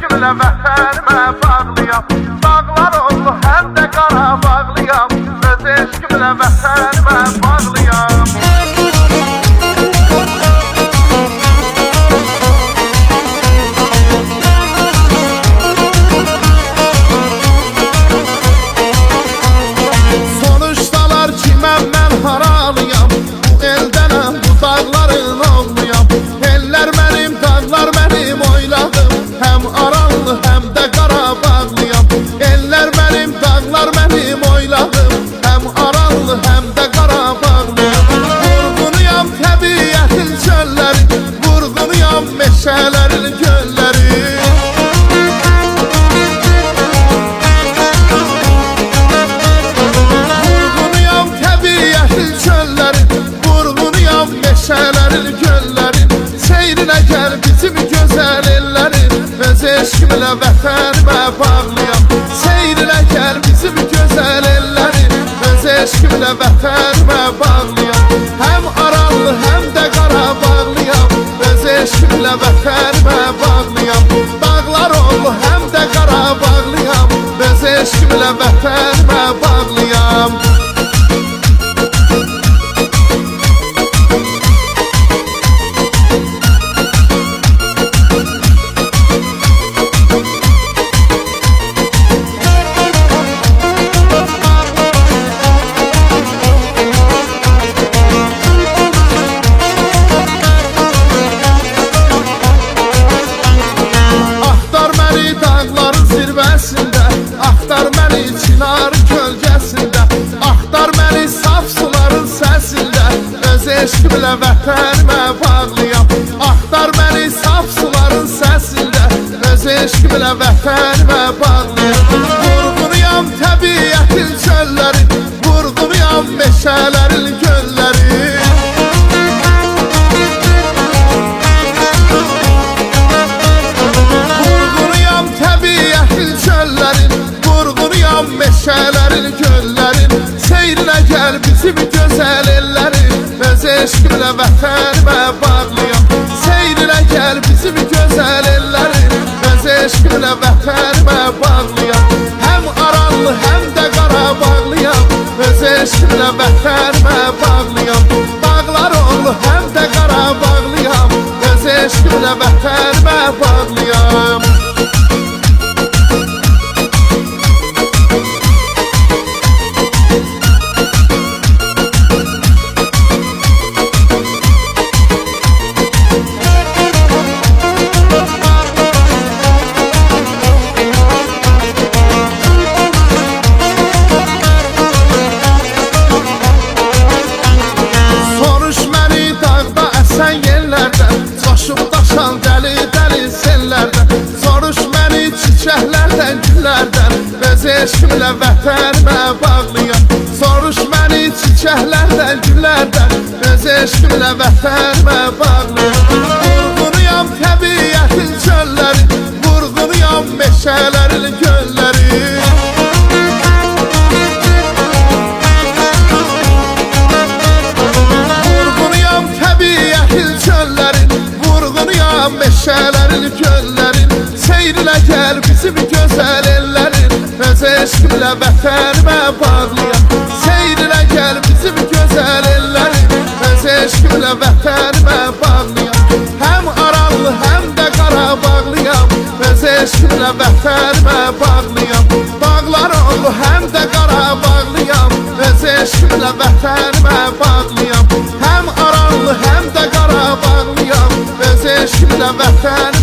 eşqimlə vətənimə bağlıyam. Dağlar oldu həm də Qarabağlıyam, öz eşqimlə vətənimə bağlıyam. Soruşdalar ki mən haralıyam, bu eldənəm, bu dağların oğluyam. Eller mənim, dağlar mənim oyladım, həm Aranlı həm də Qarabağlıyam. Eller mənim, dağlar mənim oyladım, həm Aranlı həm də Qarabağlıyam. Vurğunuyam təbiətin çölləri, vurğunuyam meşələrin gölləri. Vurğunuyam təbiətin çölləri, vurğunuyam meşələrin gölləri. Seyrinə gəl bizim gözəl ellərin, öz eşqimlə vətənimə bağlıyam. Seyrinə gəl bizim gözəl ellərin, öz eşqimlə vətənimə bağlıyam. Həm Aranlı həm də Qarabağlıyam, öz eşqimlə vətənimə bağlıyam. Dağlar oldu həm də Qarabağlıyam, öz eşqimlə vətənimə bağlıyam. Axtar məni çınar kölgəsində, axtar məni saf suların səsində, öz eşqimlə vətənimə bağlıyam. Axtar məni saf suların səsində, öz eşqimlə vətənimə bağlıyam. Vurğunuyam təbiətin çölləri, vurğunuyam meşələrin gölləri. Vurğunuyam təbiətin çölləri, vurğunuyam meşələrin göllərin. Seyrinə gəl bizim gözəl ellərin, öz eşqimlə vətənimə bağlıyam. Seyrinə gəl bizim gözəl ellərin, öz eşqimlə vətənimə bağlıyam. Həm Aranlı həm də Qarabağlıyam, öz eşqimlə vətənimə bağlıyam. Dağlar oldu həm də Qarabağlıyam, öz eşqimlə vətənimə bağlıyam. Soruş məni çiçəklərdən, güllərdən, öz eşqimlə vətənimə bağlıyam. Soruş məni çiçəklərdən, güllərdən, öz eşqimlə vətənimə bağlıyam. Vurğunuyam təbiətin çölləri, vurğunuyam meşələrin gölləri. Vurğunuyam təbiətin çölləri, vurğunuyam meşələrin göllərin. Seyrinə gəl bizim gözəl ellərin, öz eşqimlə vətənimə bağlıyam. Seyrinə gəl bizim gözəl ellərin, öz eşqimlə vətənimə bağlıyam. Həm Aranlı həm də Qarabağlıyam, öz eşqimlə vətənimə bağlıyam. Dağlar oldu həm də Qarabağlıyam, öz eşqimlə vətənimə bağlıyam. Həm Aranlı həm də Qarabağlıyam, öz eşqimlə vətənimə